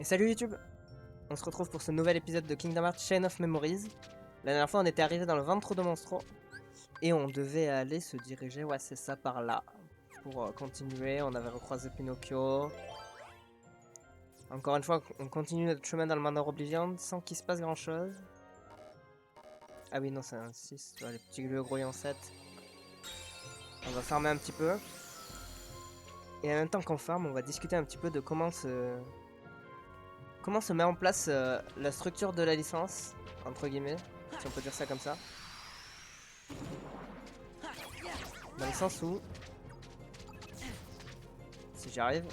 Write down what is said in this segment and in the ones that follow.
Et salut YouTube! On se retrouve pour ce nouvel épisode de Kingdom Hearts Chain of Memories. La dernière fois on était arrivé dans le ventre de Monstro et on devait aller se diriger, ouais c'est ça, par là. Pour continuer, on avait recroisé Pinocchio. Encore une fois, on continue notre chemin dans le Manoir Oblivion sans qu'il se passe grand chose. Ah oui non c'est un 6, tu vois, les petits lieux grouillants 7. On va farmer un petit peu. Et en même temps qu'on farme, on va discuter un petit peu de comment se met en place la structure de la licence, entre guillemets, si on peut dire ça comme ça. Dans le sens où, si j'y arrive,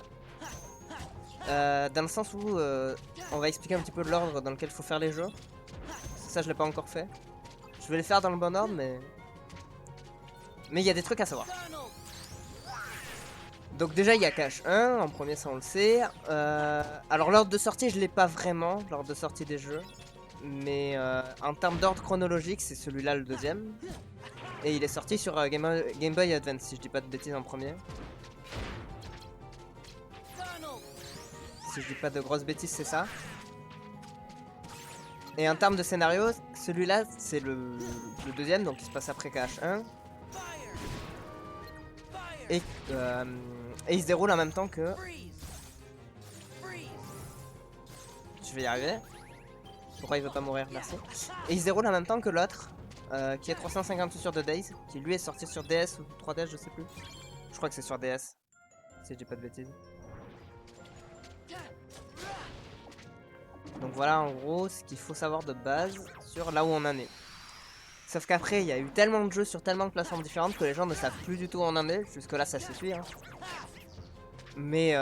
dans le sens où on va expliquer un petit peu l'ordre dans lequel il faut faire les jeux. Ça je l'ai pas encore fait. Je vais les faire dans le bon ordre, mais il y a des trucs à savoir. Donc déjà il y a Cache 1, en premier ça on le sait. Alors l'ordre de sortie je l'ai pas vraiment, l'ordre de sortie des jeux. Mais en termes d'ordre chronologique c'est celui-là le deuxième. Et il est sorti sur Game Boy Advance si je dis pas de bêtises en premier. Si je dis pas de grosses bêtises c'est ça. Et en termes de scénario, celui-là c'est le deuxième, donc il se passe après KH1. Et il se déroule en même temps que... Je vais y arriver. Pourquoi il veut pas mourir? Merci. Et il se déroule en même temps que l'autre, qui est 358 sur 2Days, qui lui est sorti sur DS ou 3DS, je sais plus. Je crois que c'est sur DS, si je dis pas de bêtises. Donc voilà en gros ce qu'il faut savoir de base sur là où on en est. Sauf qu'après il y a eu tellement de jeux sur tellement de plateformes différentes que les gens ne savent plus du tout où on en est. Jusque là ça se suit hein. Mais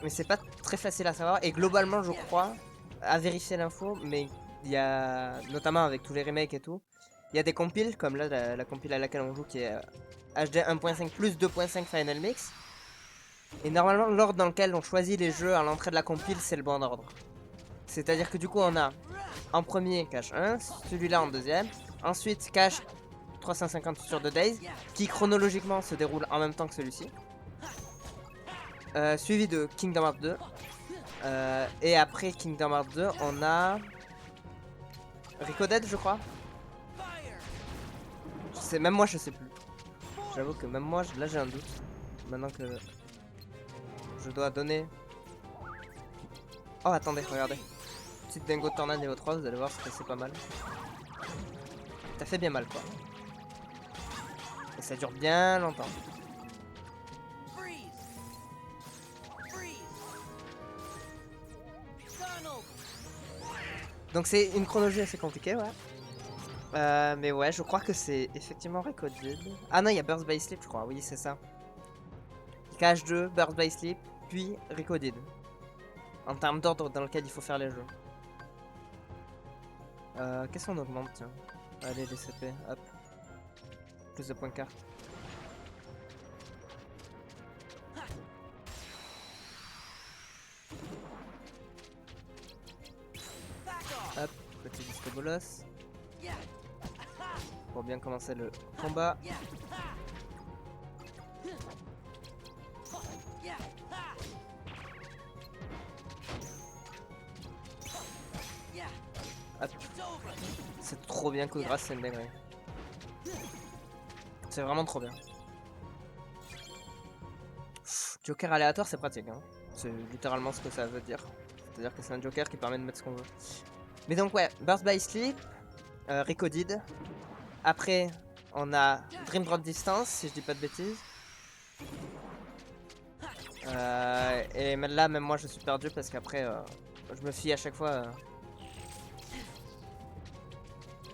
c'est pas très facile à savoir. Et globalement je crois, à vérifier l'info, mais il y a, notamment avec tous les remakes et tout, il y a des compiles comme là la compile à laquelle on joue qui est HD 1.5 plus 2.5 Final Mix. Et normalement l'ordre dans lequel on choisit les jeux à l'entrée de la compile c'est le bon ordre. C'est-à-dire que du coup on a en premier Cache 1, celui-là en deuxième. Ensuite Cache 350 sur 2Days, qui chronologiquement se déroule en même temps que celui-ci. Suivi de Kingdom Hearts 2. Et après Kingdom Hearts 2, on a Recoded je crois. Même moi je sais plus. J'avoue que même moi là j'ai un doute. Maintenant que je dois donner... Oh attendez, regardez. Petite dingo de tornade niveau 3, vous allez voir c'est pas mal. Ça fait bien mal quoi. Et ça dure bien longtemps. Donc c'est une chronologie assez compliquée ouais. Mais ouais je crois que c'est effectivement Recoded. Ah non il y a Birth by Sleep je crois, oui c'est ça. KH2, Birth by Sleep, puis Recoded. En termes d'ordre dans lequel il faut faire les jeux. Qu'est-ce qu'on augmente tiens? Allez les CP, hop. Plus de points de carte. Hop, petit disque bolos. Pour bien commencer le combat. Hop. C'est trop bien, coup de grâce, c'est une dinguerie. C'est vraiment trop bien. Joker aléatoire, c'est pratique. Hein. C'est littéralement ce que ça veut dire. C'est-à-dire que c'est un joker qui permet de mettre ce qu'on veut. Mais donc ouais, Birth by Sleep, Recoded. Après, on a Dream Drop Distance, si je dis pas de bêtises. Et là, même moi, je suis perdu parce qu'après, je me fie à chaque fois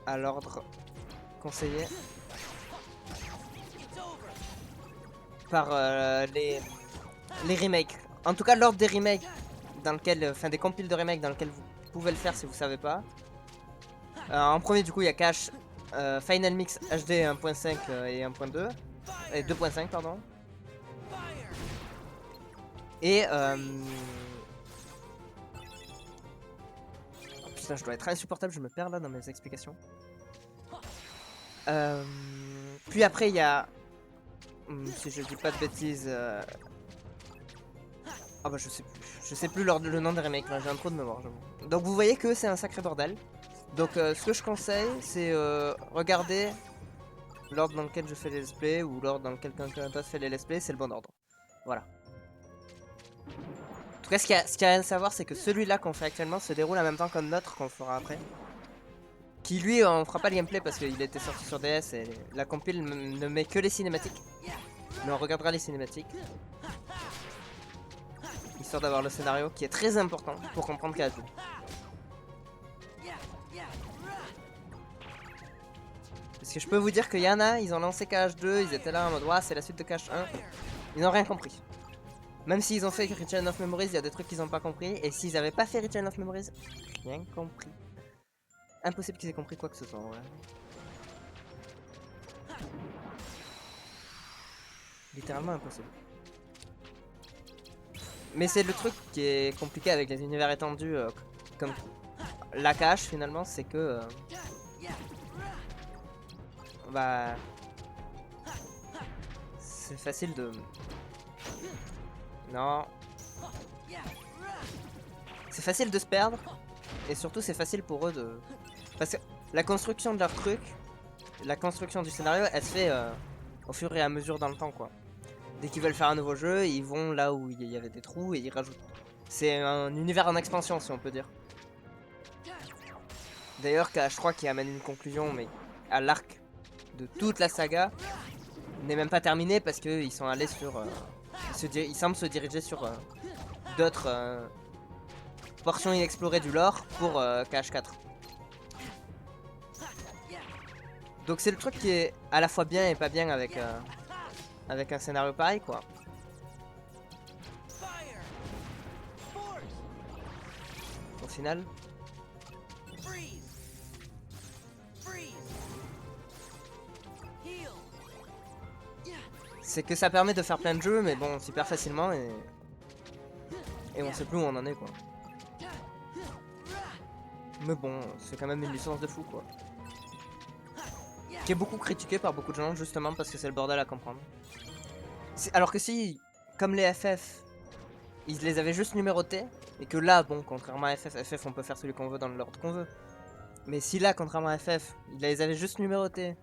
à l'ordre conseillé par les remakes. En tout cas, l'ordre des remakes, dans lequel, enfin des compiles de remakes dans lequel vous pouvez le faire si vous savez pas. En premier, du coup, il y a Cache Final Mix HD 1.5 et 1.2 et 2.5 pardon. Et oh, putain, je dois être insupportable, je me perds là dans mes explications. Puis après, il y a, si je dis pas de bêtises, oh Ah bah je sais plus le nom des remakes, là j'ai un trou de mémoire j'avoue. Donc vous voyez que c'est un sacré bordel. Donc ce que je conseille c'est regarder l'ordre dans lequel je fais les let's play ou l'ordre dans lequel quelqu'un d'autre fait les let's play, c'est le bon ordre. Voilà. En tout cas, ce qu'il y a à savoir, c'est que celui-là qu'on fait actuellement se déroule en même temps qu'un autre qu'on fera après. Qui lui, on fera pas le gameplay parce qu'il était sorti sur DS et la compile ne met que les cinématiques. Mais on regardera les cinématiques. Histoire d'avoir le scénario qui est très important pour comprendre KH2. Parce que je peux vous dire qu'il y en a, ils ont lancé KH2, ils étaient là en mode ouais, c'est la suite de KH1. Ils n'ont rien compris. Même s'ils ont fait Return of Memories, il y a des trucs qu'ils n'ont pas compris. Et s'ils n'avaient pas fait Return of Memories, rien compris. Impossible qu'ils aient compris quoi que ce soit. Ouais. Littéralement impossible. Mais c'est le truc qui est compliqué avec les univers étendus comme la cache finalement, c'est que bah c'est facile de... Non. C'est facile de se perdre. Et surtout c'est facile pour eux de... Parce que la construction de leur truc, la construction du scénario, elle se fait au fur et à mesure dans le temps quoi. Dès qu'ils veulent faire un nouveau jeu, ils vont là où il y avait des trous et ils rajoutent. C'est un univers en expansion si on peut dire. D'ailleurs je crois qu'il amène une conclusion mais à l'arc de toute la saga n'est même pas terminé parce qu'ils sont allés sur... ils semblent se diriger sur d'autres portions inexplorées du lore pour KH4. Donc c'est le truc qui est à la fois bien et pas bien avec, avec un scénario pareil quoi. Au final. C'est que ça permet de faire plein de jeux mais bon super facilement et on sait plus où on en est quoi. Mais bon c'est quand même une licence de fou quoi. Qui est beaucoup critiquée par beaucoup de gens justement parce que c'est le bordel à comprendre. Alors que si, comme les FF, ils les avaient juste numérotés, et que là, bon, contrairement à FF on peut faire celui qu'on veut dans l'ordre qu'on veut. Mais si là, contrairement à FF, ils les avaient juste numérotés,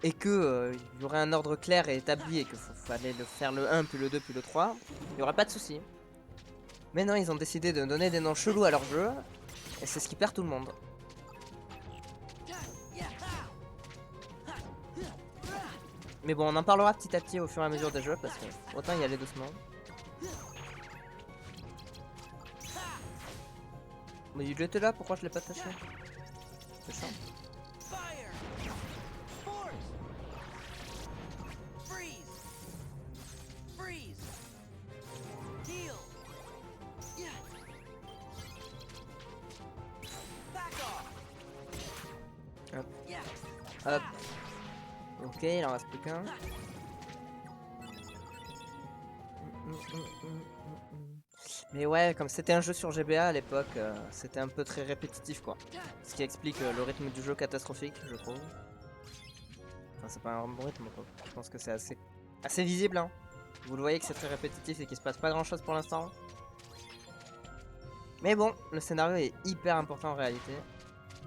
et que il y aurait un ordre clair et établi, et qu'il fallait faire le 1, puis le 2, puis le 3, il n'y aurait pas de souci. Mais non, ils ont décidé de donner des noms chelous à leur jeu, et c'est ce qui perd tout le monde. Mais bon, on en parlera petit à petit au fur et à mesure des jeux, parce que autant y aller doucement. Mais il était là, pourquoi je l'ai pas touché? C'est chiant. Hop. Hop. Ok, il en reste plus qu'un. Mais ouais, comme c'était un jeu sur GBA à l'époque, c'était un peu très répétitif quoi. Ce qui explique le rythme du jeu catastrophique, je trouve. Enfin, c'est pas un bon rythme quoi. Je pense que c'est assez visible. Hein. Vous le voyez que c'est très répétitif et qu'il se passe pas grand chose pour l'instant. Mais bon, le scénario est hyper important en réalité.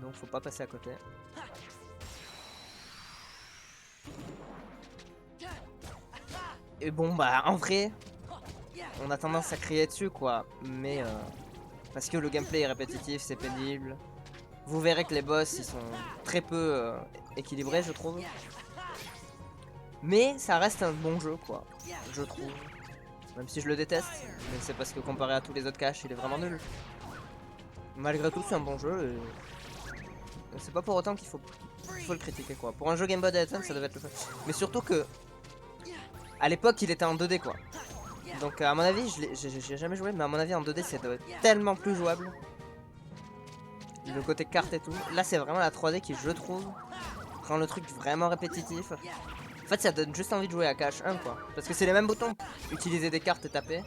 Donc faut pas passer à côté. Et bon bah en vrai, on a tendance à crier dessus quoi. Mais parce que le gameplay est répétitif, c'est pénible. Vous verrez que les boss ils sont très peu équilibrés je trouve. Mais ça reste un bon jeu quoi, je trouve. Même si je le déteste, mais c'est parce que comparé à tous les autres caches il est vraiment nul. Malgré tout c'est un bon jeu et c'est pas pour autant qu'il faut le critiquer quoi. Pour un jeu Game Boy Advance ça devait être le fun. Mais surtout que à l'époque il était en 2D quoi. Donc à mon avis, j'ai jamais joué mais à mon avis en 2D c'est tellement plus jouable. Le côté carte et tout. Là c'est vraiment la 3D qui je trouve rend le truc vraiment répétitif. En fait ça donne juste envie de jouer à KH1 quoi. Parce que c'est les mêmes boutons. Utiliser des cartes et taper.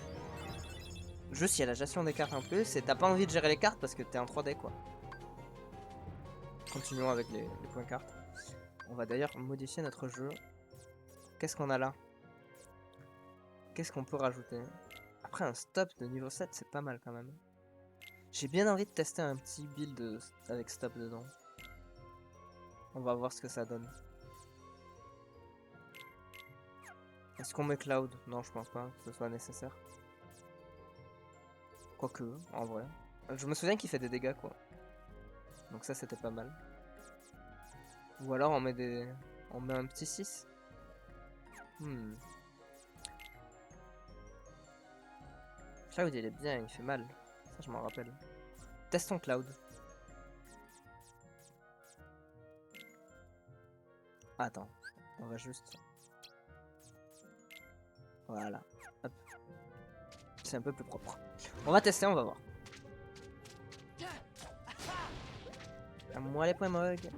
Juste il y a la gestion des cartes en plus et t'as pas envie de gérer les cartes parce que t'es en 3D quoi. Continuons avec les points cartes. On va d'ailleurs modifier notre jeu. Qu'est-ce qu'on a là? Qu'est-ce qu'on peut rajouter? Après un stop de niveau 7 c'est pas mal quand même. J'ai bien envie de tester un petit build avec stop dedans. On va voir ce que ça donne. Est-ce qu'on met Cloud? Non, je pense pas que ce soit nécessaire. Quoique, en vrai. Je me souviens qu'il fait des dégâts quoi. Donc ça c'était pas mal. Ou alors on met des. On met un petit 6. Cloud il est bien, il fait mal. Ça je m'en rappelle. Testons Cloud. Attends, on va juste... Voilà. Hop. C'est un peu plus propre. On va tester, on va voir. À moi les points Mog.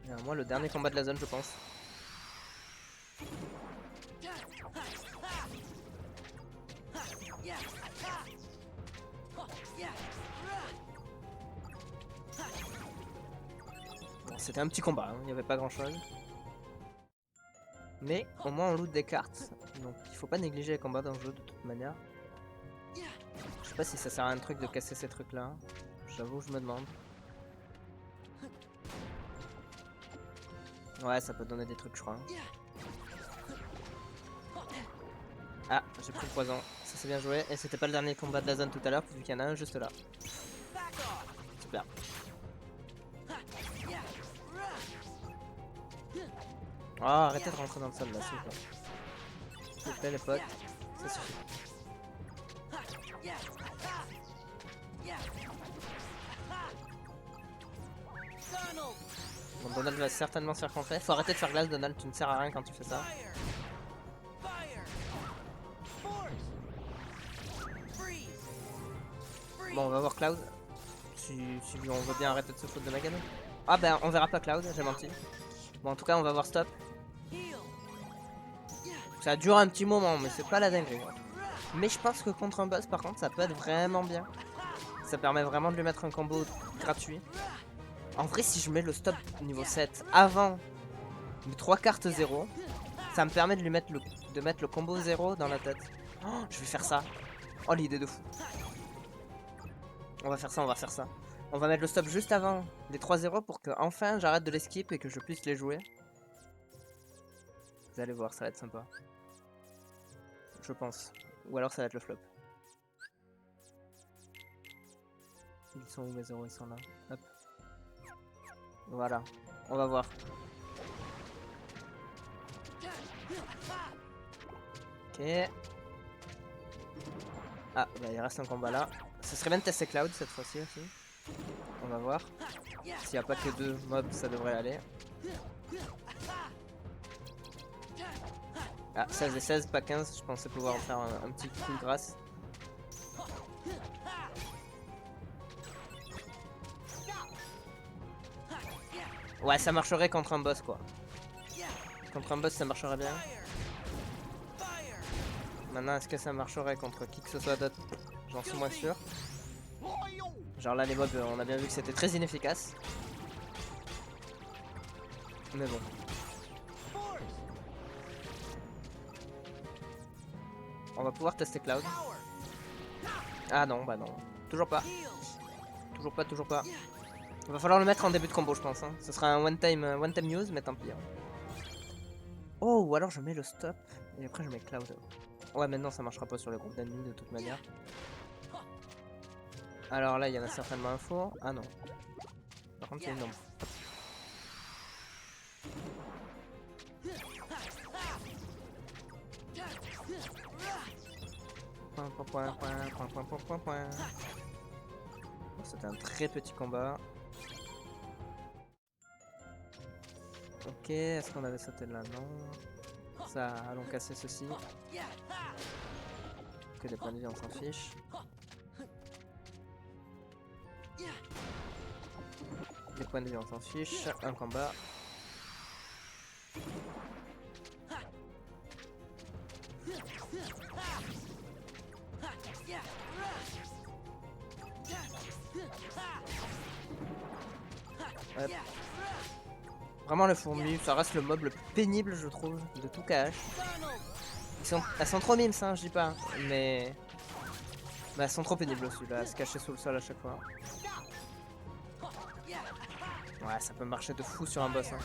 Et à moi le dernier combat de la zone je pense. Bon, c'était un petit combat, hein. Il n'y avait pas grand chose. Mais au moins on loot des cartes. Donc il faut pas négliger les combats dans le jeu de toute manière. Je sais pas si ça sert à un truc de casser ces trucs là. J'avoue je me demande. Ouais ça peut donner des trucs je crois. Ah j'ai pris le poison. Ça c'est bien joué. Et c'était pas le dernier combat de la zone tout à l'heure vu qu'il y en a un juste là. Super. Oh arrêtez de rentrer dans le sol là s'il vous plaît. S'il vous plaît les potes. Ça suffit. Bon, Donald va certainement se faire contrer. Faut arrêter de faire glace, Donald, tu ne sers à rien quand tu fais ça. Bon, on va voir Cloud. Si on veut bien arrêter de se foutre de ma gueule. Ah ben, on verra pas Cloud, j'ai menti. Bon, en tout cas, on va voir Stop. Ça dure un petit moment, mais c'est pas la dinguerie. Mais je pense que contre un boss, par contre, ça peut être vraiment bien. Ça permet vraiment de lui mettre un combo gratuit. En vrai, si je mets le stop niveau 7 avant mes 3 cartes 0, ça me permet de lui mettre le combo 0 dans la tête. Oh, je vais faire ça. Oh, l'idée de fou. On va faire ça, on va faire ça. On va mettre le stop juste avant les 3-0 pour que enfin j'arrête de les skip et que je puisse les jouer. Vous allez voir, ça va être sympa. Je pense. Ou alors ça va être le flop. Ils sont où mes 0? Ils sont là. Hop. Voilà. On va voir. Ok. Ah, bah il reste un combat là. Ce serait bien de tester Cloud cette fois-ci aussi. On va voir. S'il n'y a pas que 2 mobs, ça devrait aller. Ah, 16 et 16, pas 15. Je pensais pouvoir en faire un petit coup de grâce. Ouais, ça marcherait contre un boss quoi. Contre un boss, ça marcherait bien. Maintenant, est-ce que ça marcherait contre qui que ce soit d'autre? J'en suis moins sûr. Genre là, les mobs, on a bien vu que c'était très inefficace. Mais bon. On va pouvoir tester Cloud. Ah non, bah non. Toujours pas. Toujours pas, toujours pas. Il va falloir le mettre en début de combo, je pense. Hein. Ce sera un one-time news, mais tant pis. Hein. Oh, ou alors je mets le stop et après je mets Cloud. Ouais, maintenant ça marchera pas sur les groupes d'ennemis de toute manière. Alors là, il y en a certainement un four. Ah non. Par contre, il y a une ombre. C'était un très petit combat. Ok, est-ce qu'on avait sauté là? Non. Ça, allons casser ceci. Que des points de vie, on s'en fiche. Des points de vie, on s'en fiche. Un combat. Hop. Vraiment le fourmi, ça reste le mob le plus pénible je trouve de tout KH. Elles sont trop mimes, hein, je dis pas. Mais elles sont trop pénibles aussi, là, à se cacher sous le sol à chaque fois. Ouais, ça peut marcher de fou sur un boss. Hein.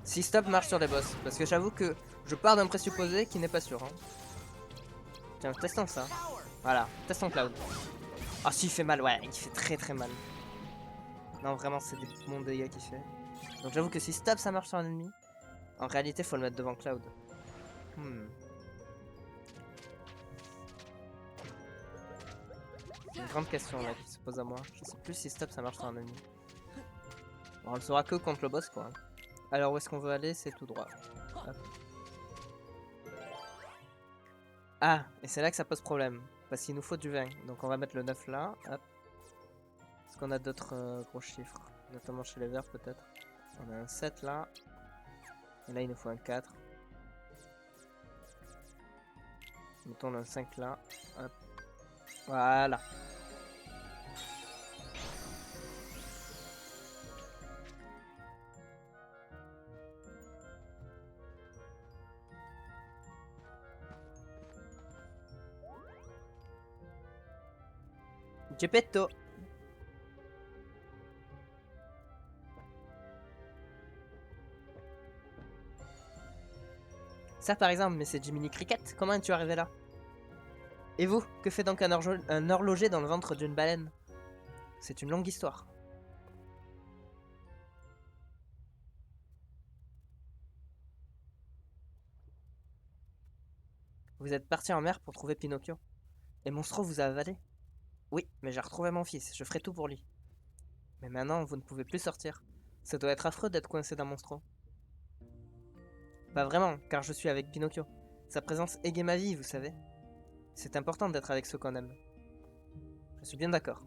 Si stop marche sur des boss. Parce que j'avoue que je pars d'un présupposé qui n'est pas sûr. Hein. Tiens, testons ça. Voilà, testons Cloud. Ah, si, il fait mal, ouais, il fait très très mal. Non, vraiment, c'est des bons dégâts qu'il fait. Donc j'avoue que si stop ça marche sur un ennemi, en réalité, faut le mettre devant Cloud. C'est une grande question là qui se pose à moi. Je sais plus si stop ça marche sur un ennemi. Bon, on le saura que contre le boss quoi. Alors où est-ce qu'on veut aller? C'est tout droit. Hop. Ah, et c'est là que ça pose problème. Parce qu'il nous faut du 20. Donc on va mettre le 9 là. Hop. Est-ce qu'on a d'autres gros chiffres? Notamment chez les verts peut-être. On a un 7 là. Et là il nous faut un 4. Mettons un 5 là. Hop. Voilà. Geppetto. Ça par exemple, mais c'est Jiminy Cricket. Comment es-tu arrivé là? Et vous, que fait donc un horloger dans le ventre d'une baleine? C'est une longue histoire. Vous êtes parti en mer pour trouver Pinocchio. Et Monstro vous a avalé? Oui, mais j'ai retrouvé mon fils, je ferai tout pour lui. Mais maintenant, vous ne pouvez plus sortir. Ça doit être affreux d'être coincé dans Monstro. Pas vraiment, car je suis avec Pinocchio. Sa présence égaye ma vie, vous savez. C'est important d'être avec ceux qu'on aime. Je suis bien d'accord.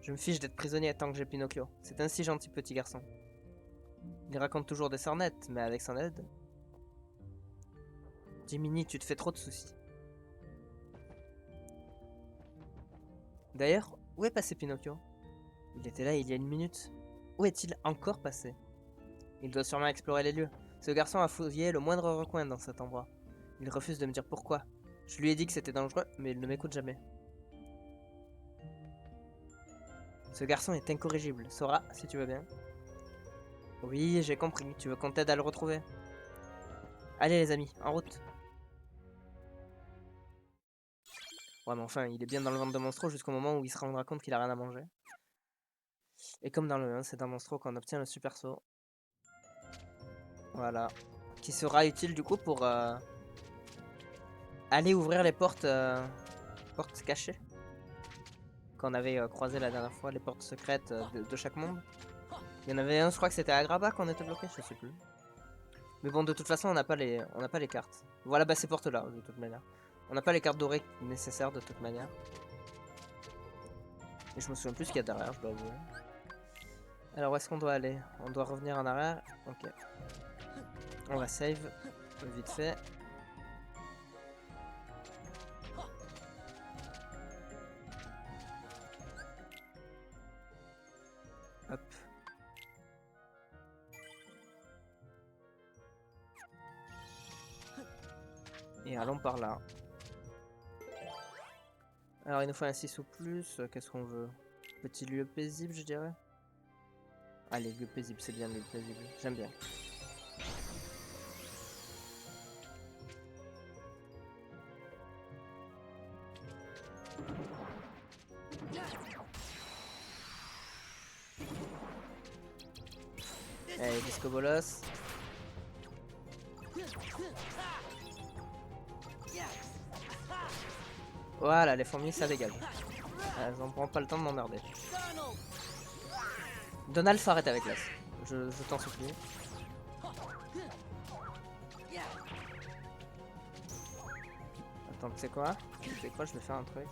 Je me fiche d'être prisonnier tant que j'ai Pinocchio. C'est un si gentil petit garçon. Il raconte toujours des sornettes, mais avec son aide... Jiminy, tu te fais trop de soucis. D'ailleurs, où est passé Pinocchio? Il était là il y a une minute. Où est-il encore passé? Il doit sûrement explorer les lieux. Ce garçon a fouillé le moindre recoin dans cet endroit. Il refuse de me dire pourquoi. Je lui ai dit que c'était dangereux, mais il ne m'écoute jamais. Ce garçon est incorrigible. Sora, si tu veux bien. Oui, j'ai compris. Tu veux qu'on t'aide à le retrouver? Allez les amis, en route. Ouais, mais enfin, il est bien dans le ventre de Monstro jusqu'au moment où il se rendra compte qu'il a rien à manger. Et comme dans le 1, c'est dans Monstro qu'on obtient le super saut. Voilà. Qui sera utile du coup pour aller ouvrir les portes cachées. Qu'on avait croisé la dernière fois, les portes secrètes de chaque monde. Il y en avait un, je crois que c'était à Agrabah qu'on était bloqué, je sais plus. Mais bon, de toute façon, on n'a pas les cartes. Voilà, bah ces portes-là, de toute manière. On n'a pas les cartes dorées nécessaires de toute manière. Et je me souviens plus ce qu'il y a derrière, je dois avouer. Alors, où est-ce qu'on doit aller? On doit revenir en arrière. Ok. On va save, vite fait. Hop. Et allons par là. Alors il nous faut un 6 ou plus, qu'est-ce qu'on veut? Petit lieu paisible je dirais. Allez, lieu paisible, c'est bien lieu paisible, j'aime bien. Allez, disco bolos. Voilà, les fourmis ça dégage. Elles en prennent pas le temps de m'emmerder. Donald, faut arrêter avec l'as. Je t'en supplie. Attends, tu sais quoi? Tu sais quoi? Je vais faire un truc.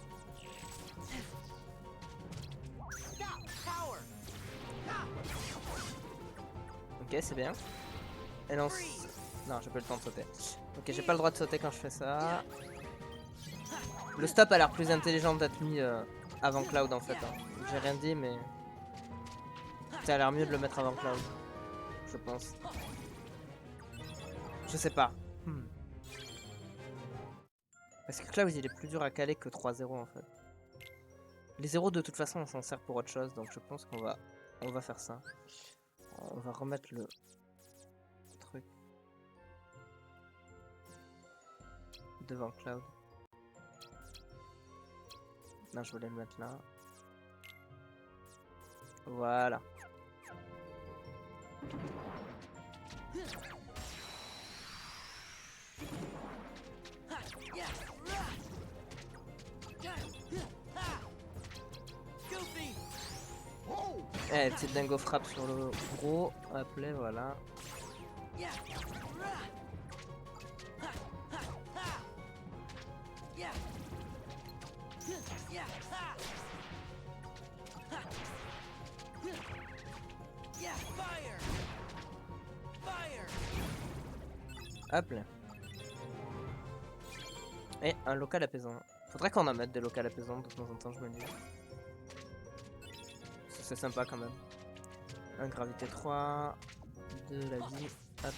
Ok, c'est bien. Et non, non, j'ai pas le temps de sauter. Ok, j'ai pas le droit de sauter quand je fais ça. Le stop a l'air plus intelligent d'être mis avant Cloud en fait. Hein. J'ai rien dit, mais ça a l'air mieux de le mettre avant Cloud. Je pense. Je sais pas. Parce que Cloud il est plus dur à caler que 3-0 en fait. Les 0 de toute façon on s'en sert pour autre chose, donc je pense qu'on va faire ça. On va remettre le truc devant Cloud. Non, je voulais le mettre là. Voilà. Eh, petite dingo frappe sur le gros. Appelé, voilà. Hop là. Et un local apaisant. Faudrait qu'on en mette des locales apaisants de temps en temps, je me dis. C'est sympa quand même. Un gravité 3, de la vie. Hop.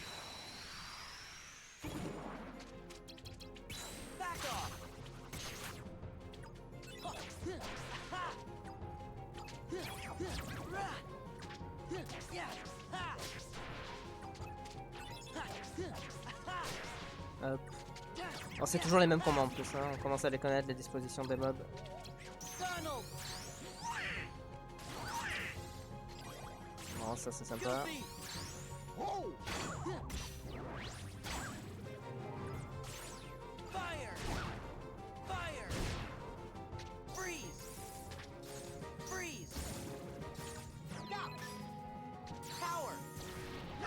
Hop. Alors c'est toujours les mêmes combats en plus, hein. On commence à les connaître, les dispositions des mobs. Bon, ça c'est sympa.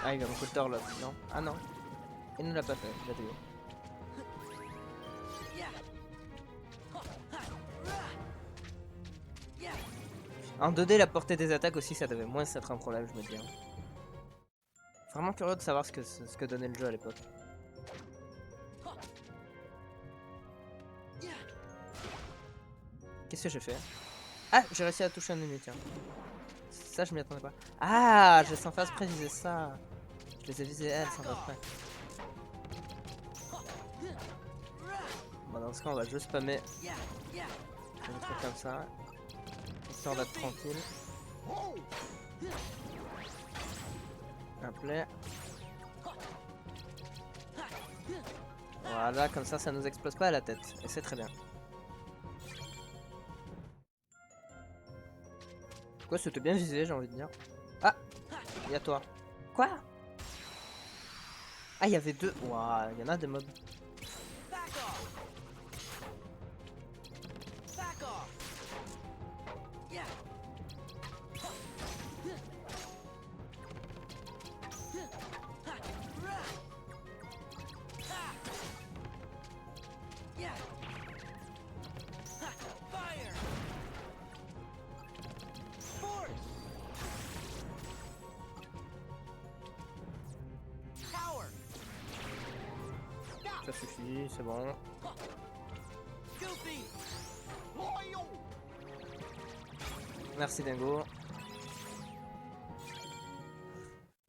Ah, il va me coûter là, non? Ah non. Il ne l'a pas fait, il a tué. En 2D, la portée des attaques aussi, ça devait moins être un problème, je me dis. Vraiment curieux de savoir ce que donnait le jeu à l'époque. Qu'est-ce que j'ai fait? Ah, j'ai réussi à toucher un ennemi, tiens. Ça, je m'y attendais pas. Ah, j'ai sans faire exprès viser ça. Je les ai visés elles sans faire exprès. Bon, dans ce cas, on va juste spammer des trucs comme ça. Histoire d'être tranquille. Hop là. Voilà, comme ça nous explose pas à la tête. Et c'est très bien. Quoi, c'était bien visé, j'ai envie de dire. Ah, il y a toi. Quoi? Ah, il y avait deux. Waouh, il y en a des mobs. Ça suffit, c'est bon. Merci Dingo.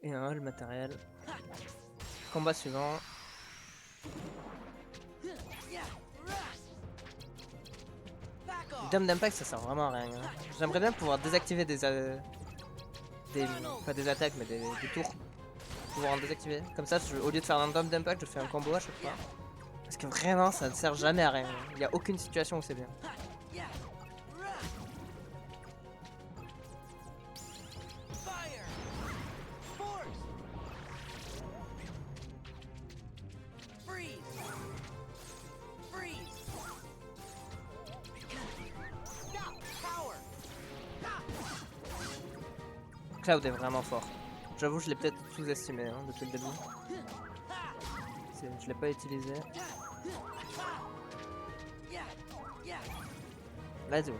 Et le matériel. Combat suivant. Dome d'impact ça sert vraiment à rien. Hein. J'aimerais bien pouvoir désactiver pas des attaques mais des tours. Pouvoir en désactiver. Comme ça, au lieu de faire un dome d'impact, je fais un combo à chaque fois. Parce que vraiment, ça ne sert jamais à rien. Il n'y a aucune situation où c'est bien. Cloud est vraiment fort. J'avoue, je l'ai peut-être sous-estimé hein, depuis le début. Je l'ai pas utilisé. Let's go.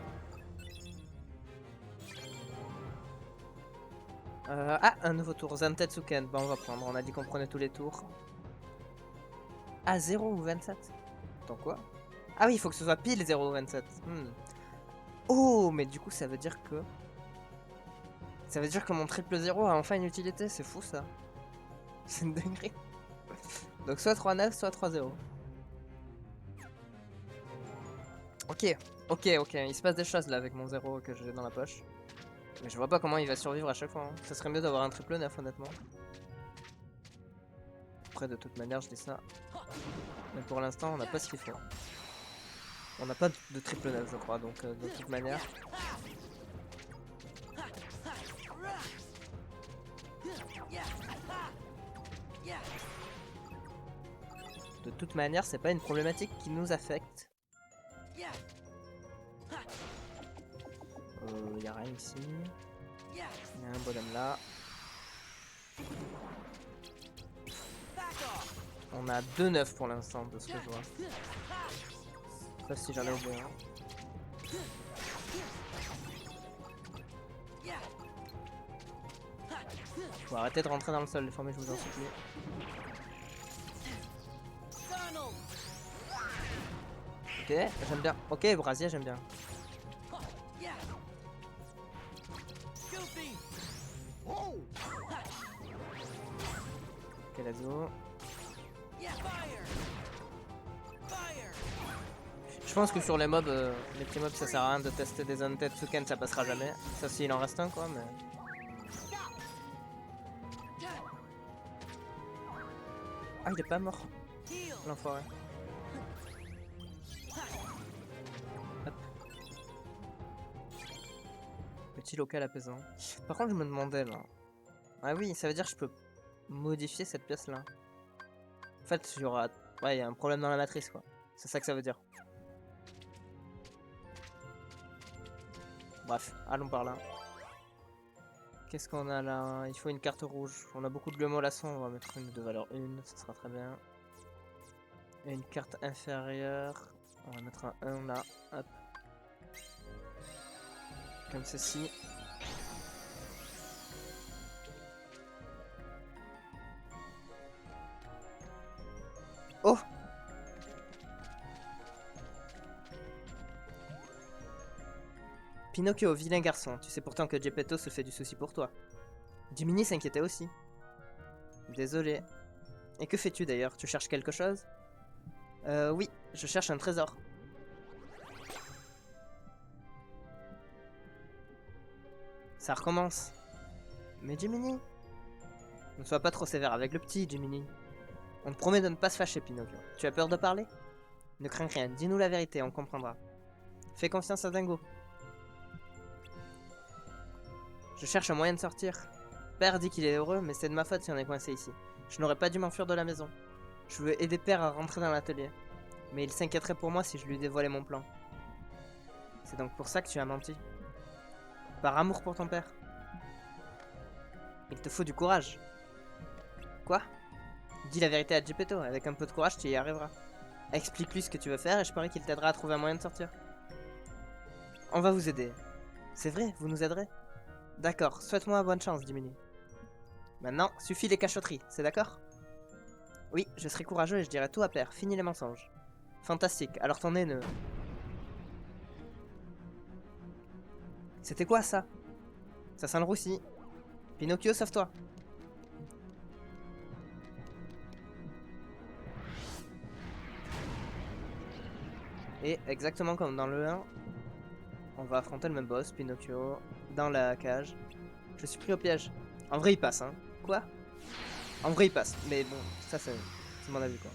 Ah, un nouveau tour. Zantetsuken. Bon, on va prendre. On a dit qu'on prenait tous les tours. Ah, 0 ou 27? Attends, quoi? Ah oui, il faut que ce soit pile 0 ou 27. Oh, mais du coup, ça veut dire que... Ça veut dire que mon triple 0 a enfin une utilité. C'est fou, ça. C'est une dinguerie. Donc soit 3-9, soit 3-0. Ok, ok, il se passe des choses là avec mon 0 que j'ai dans la poche. Mais je vois pas comment il va survivre à chaque fois. Hein. Ça serait mieux d'avoir un triple 9 honnêtement. Après de toute manière je dis ça. Mais pour l'instant on n'a pas ce qu'il faut. On n'a pas de triple 9 je crois, donc de toute manière. De toute manière c'est pas une problématique qui nous affecte. Y a rien ici. Il y a un bonhomme là. On a 2-9 pour l'instant de ce que je vois. Sauf si j'en ai oublié un. Faut arrêter de rentrer dans le sol les fourmis, je vous en supplie. Ok, j'aime bien. Ok, brasier, j'aime bien. Ok, let's go. Je pense que sur les mobs, les petits mobs, ça sert à rien de tester des Undead Tsuken, ça passera jamais. Ça s'il en reste un quoi, mais... Ah, il est pas mort. L'enfoiré. Hop. Petit local apaisant. Par contre, je me demandais là. Ah oui, ça veut dire que je peux modifier cette pièce là. En fait, il y aura... Ouais, il y a un problème dans la matrice quoi. C'est ça que ça veut dire. Bref, allons par là. Qu'est-ce qu'on a là? Il faut une carte rouge. On a beaucoup de molasson, on va mettre une de valeur 1, ça sera très bien. Et une carte inférieure. On va mettre un 1 là. Hop. Comme ceci. Oh! Pinocchio, vilain garçon, tu sais pourtant que Geppetto se fait du souci pour toi. Jiminy s'inquiétait aussi. Désolé. Et que fais-tu d'ailleurs? Tu cherches quelque chose? Oui, je cherche un trésor. Ça recommence. Mais Jiminy, ne sois pas trop sévère avec le petit, Jiminy. On te promet de ne pas se fâcher, Pinocchio. Tu as peur de parler? Ne crains rien, dis-nous la vérité, on comprendra. Fais confiance à Dingo. Je cherche un moyen de sortir. Père dit qu'il est heureux, mais c'est de ma faute si on est coincé ici. Je n'aurais pas dû m'enfuir de la maison. Je veux aider Père à rentrer dans l'atelier. Mais il s'inquiéterait pour moi si je lui dévoilais mon plan. C'est donc pour ça que tu as menti. Par amour pour ton père. Il te faut du courage. Quoi? Dis la vérité à Geppetto, avec un peu de courage tu y arriveras. Explique-lui ce que tu veux faire et je parie qu'il t'aidera à trouver un moyen de sortir. On va vous aider. C'est vrai, vous nous aiderez? D'accord, souhaite-moi bonne chance, Jiminy. Maintenant, suffit les cachotteries, c'est d'accord? Oui, je serai courageux et je dirai tout à Père, fini les mensonges. Fantastique, alors ton nez ne... C'était quoi ça? Ça sent le roussi. Pinocchio, sauve-toi. Et exactement comme dans le 1, on va affronter le même boss, Pinocchio, dans la cage. Je suis pris au piège. En vrai, il passe, hein. Quoi? En vrai, il passe. Mais bon, ça, c'est mon avis, quoi.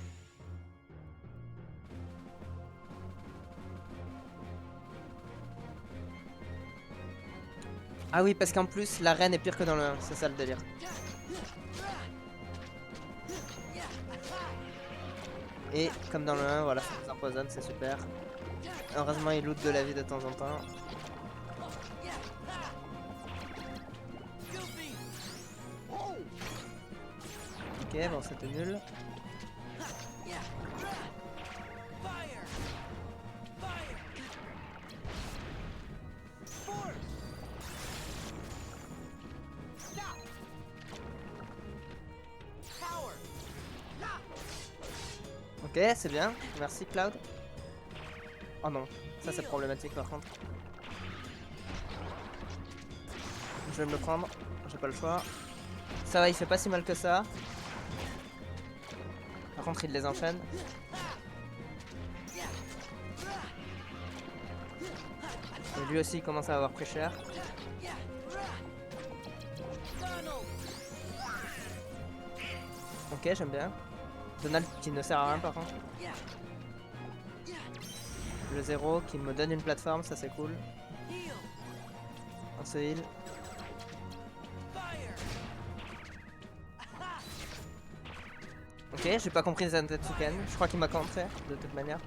Ah oui, parce qu'en plus, la reine est pire que dans le 1. C'est ça le délire. Et comme dans le 1, voilà, ça nous empoisonne, c'est super. Heureusement, il loot de la vie de temps en temps. Ok, bon, c'était nul. Ok, c'est bien. Merci, Cloud. Oh non, ça c'est problématique par contre. Je vais me le prendre, j'ai pas le choix. Ça va, il fait pas si mal que ça. Par contre, il les enchaîne. Et lui aussi il commence à avoir pris cher. Ok, j'aime bien. Donald qui ne sert à rien par contre. Le 0 qui me donne une plateforme, ça c'est cool. On se heal. Ok, j'ai pas compris Zantetsuken. Je crois qu'il m'a contré de toute manière.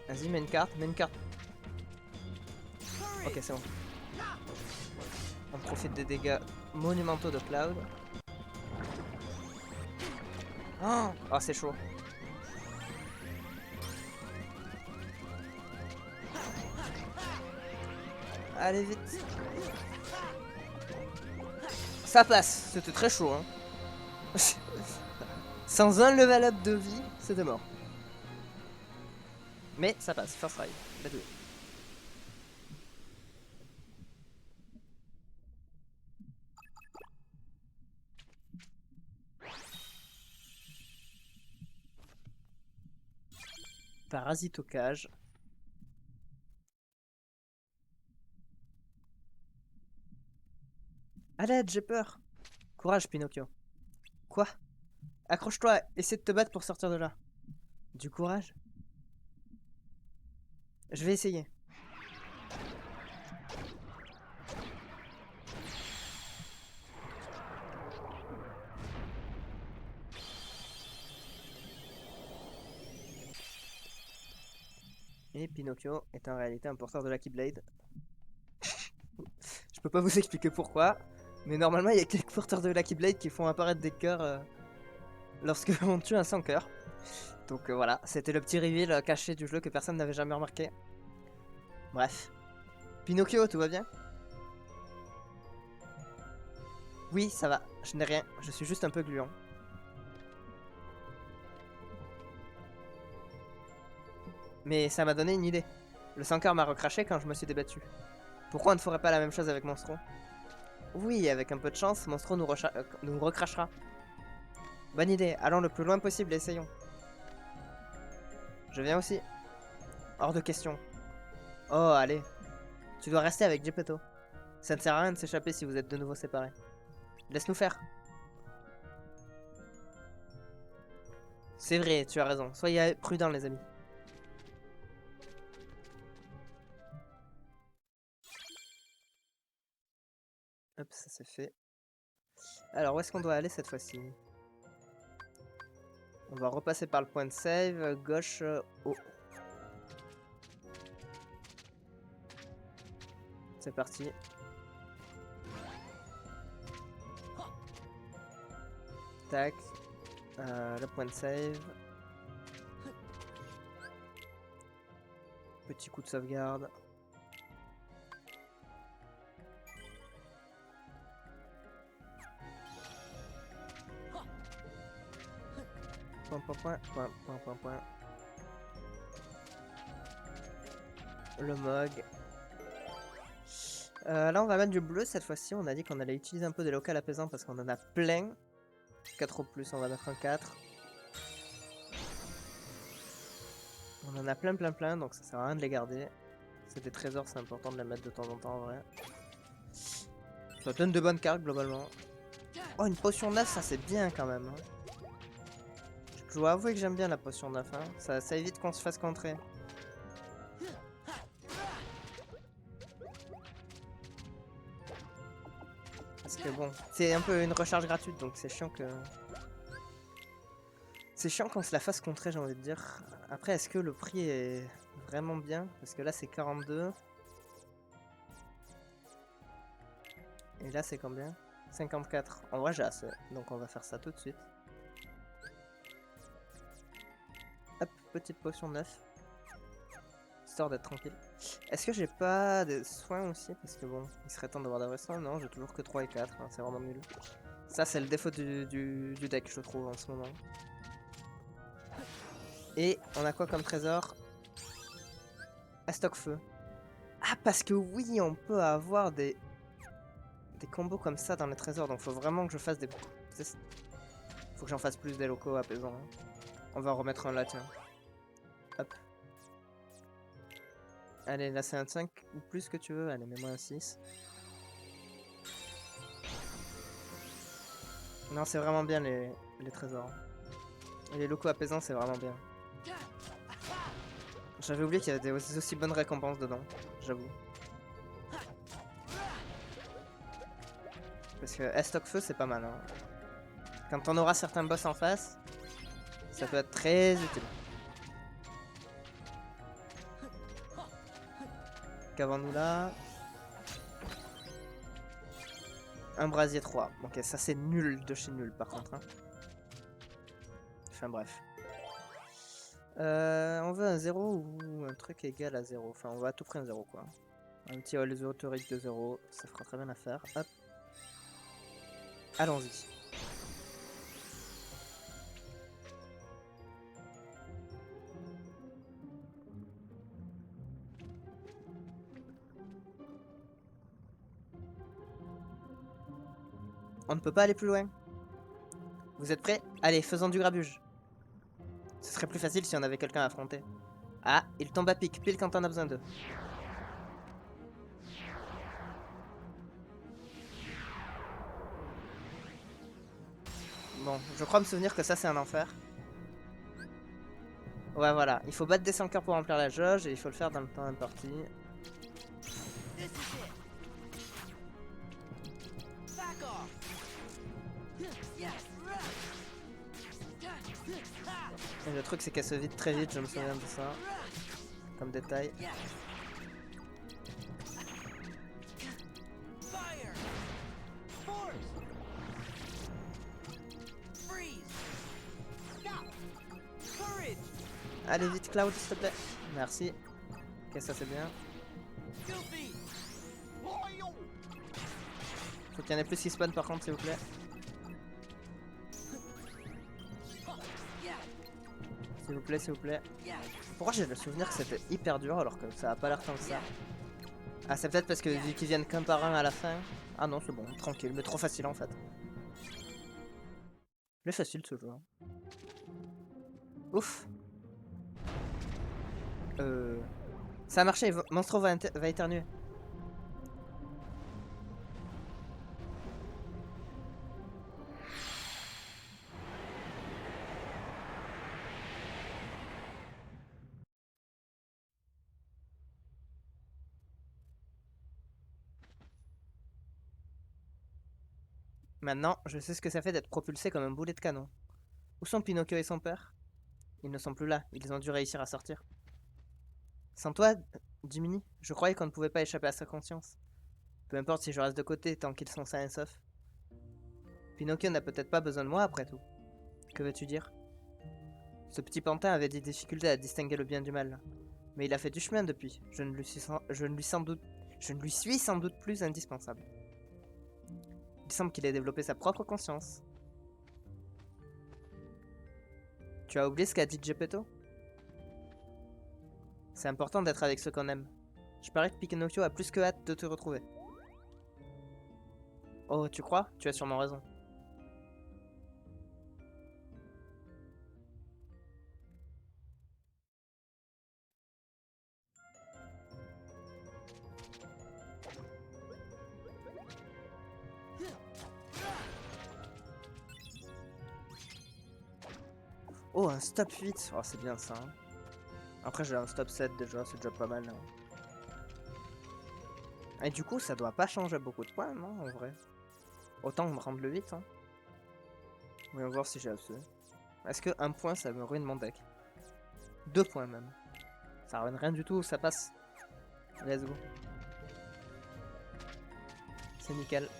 Vas-y, mets une carte, mets une carte. Ok, c'est bon. On profite des dégâts monumentaux de Cloud. Oh, c'est chaud. Allez, vite. Ça passe. C'était très chaud, hein. Sans un level up de vie, c'était mort. Mais ça passe. First try. Let's do it. Parasite au cage. À l'aide, j'ai peur. Courage, Pinocchio. Quoi? Accroche-toi, essaie de te battre pour sortir de là. Du courage? Je vais essayer. Et Pinocchio est en réalité un porteur de la Keyblade. Je peux pas vous expliquer pourquoi, mais normalement il y a quelques porteurs de Lucky Blade qui font apparaître des cœurs lorsque on tue un sans cœur. Donc voilà, c'était le petit reveal caché du jeu que personne n'avait jamais remarqué. Bref. Pinocchio, tout va bien? Oui, ça va, je n'ai rien, je suis juste un peu gluant. Mais ça m'a donné une idée. Le sans cœur m'a recraché quand je me suis débattu. Pourquoi on ne ferait pas la même chose avec Monstro? Oui, avec un peu de chance, Monstro nous recrachera. Bonne idée, allons le plus loin possible et essayons. Je viens aussi. Hors de question. Oh, allez. Tu dois rester avec Geppetto. Ça ne sert à rien de s'échapper si vous êtes de nouveau séparés. Laisse-nous faire. C'est vrai, tu as raison. Soyez prudents, les amis. Hop, ça c'est fait. Alors, où est-ce qu'on doit aller cette fois-ci? On va repasser par le point de save, gauche, haut. C'est parti. Tac. Le point de save. Petit coup de sauvegarde. Point, point, point, point, point, point, point. Le Mog. Là, on va mettre du bleu cette fois-ci. On a dit qu'on allait utiliser un peu des locales apaisants parce qu'on en a plein. 4 au plus, on va mettre un 4. On en a plein, plein, plein, donc ça sert à rien de les garder. C'est des trésors, c'est important de les mettre de temps en temps en vrai. Ça donne de bonnes cartes globalement. Oh, une potion 9, ça c'est bien quand même. Hein. Je dois avouer que j'aime bien la potion 9. Hein. Ça évite qu'on se fasse contrer. Parce que bon, c'est un peu une recharge gratuite, donc c'est chiant que... C'est chiant qu'on se la fasse contrer, j'ai envie de dire. Après, est-ce que le prix est vraiment bien? Parce que là, c'est 42. Et là, c'est combien? 54. En vrai, j'ai assez. Donc, on va faire ça tout de suite. Hop, petite potion 9. Histoire d'être tranquille. Est-ce que j'ai pas de soins aussi? Parce que bon, il serait temps d'avoir des vrais soins. Non, j'ai toujours que 3 et 4. Hein, c'est vraiment nul. Ça, c'est le défaut du deck, je trouve, en ce moment. Et on a quoi comme trésor? Astoc-feu. Ah, parce que oui, on peut avoir des combos comme ça dans les trésors. Donc, faut vraiment que je fasse des... Faut que j'en fasse plus des locaux apaisants. On va en remettre un là, tiens. Hop. Allez, là c'est un 5 ou plus que tu veux. Allez, mets-moi un 6. Non, c'est vraiment bien les trésors. Et les locaux apaisants, c'est vraiment bien. J'avais oublié qu'il y avait des aussi bonnes récompenses dedans, j'avoue. Parce que Estoc-Feu, c'est pas mal. Hein. Quand on aura certains boss en face, ça peut être très utile. Qu'avons-nous là? Un brasier 3. Ok, ça c'est nul de chez nul par contre. Hein. Enfin bref. On veut un 0 ou un truc égal à 0. Enfin, on va à tout près un 0 quoi. Un petit all autorique de 0, ça fera très bien l'affaire. Hop. Allons-y. On ne peut pas aller plus loin. Vous êtes prêts? Allez, faisons du grabuge. Ce serait plus facile si on avait quelqu'un à affronter. Ah, il tombe à pic, pile quand on a besoin d'eux. Bon, je crois me souvenir que ça c'est un enfer. Ouais, voilà, il faut battre des 100 cœurs pour remplir la jauge et il faut le faire dans le temps imparti. Et le truc c'est qu'elle se vide très vite, je me souviens de ça. Comme détail. Allez vite Cloud s'il te plaît. Merci. Ok, ça c'est bien. Faut qu'il y en ait plus qui spawn par contre s'il vous plaît. S'il vous plaît, s'il vous plaît. Pourquoi j'ai le souvenir que c'était hyper dur alors que ça a pas l'air tant que ça? Ah, c'est peut-être parce que vu qu'ils viennent qu'un par un à la fin. Ah non, c'est bon, tranquille, mais trop facile en fait. Mais facile ce jeu. Hein. Ouf. Ça a marché, Monstro va éternuer. Maintenant, je sais ce que ça fait d'être propulsé comme un boulet de canon. Où sont Pinocchio et son père? Ils ne sont plus là, ils ont dû réussir à sortir. Sans toi, Jiminy, je croyais qu'on ne pouvait pas échapper à sa conscience. Peu importe si je reste de côté tant qu'ils sont sains et saufs. Pinocchio n'a peut-être pas besoin de moi après tout. Que veux-tu dire? Ce petit pantin avait des difficultés à distinguer le bien du mal. Mais il a fait du chemin depuis. Je ne lui suis sans doute plus indispensable. Il semble qu'il ait développé sa propre conscience. Tu as oublié ce qu'a dit Geppetto? C'est important d'être avec ceux qu'on aime. Je parie que Pinocchio a plus que hâte de te retrouver. Oh, tu crois? Tu as sûrement raison. Oh, un stop 8. Oh, c'est bien ça. Hein. Après, j'ai un stop 7 déjà, c'est déjà pas mal. Hein. Et du coup, ça doit pas changer beaucoup de points, non, en vrai. Autant me rendre le 8. Hein. Voyons voir si j'ai assez. Est-ce que 1 point, ça me ruine mon deck? 2 points même. Ça ruine rien du tout, ça passe. Let's go. C'est nickel.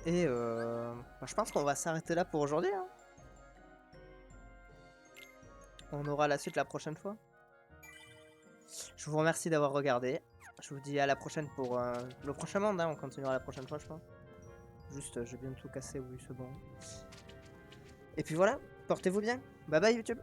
Et bah, je pense qu'on va s'arrêter là pour aujourd'hui. Hein. On aura la suite la prochaine fois. Je vous remercie d'avoir regardé. Je vous dis à la prochaine pour le prochain monde. Hein. On continuera la prochaine fois, je pense. Juste, j'ai bien tout cassé, oui, c'est bon. Et puis voilà, portez-vous bien. Bye bye YouTube.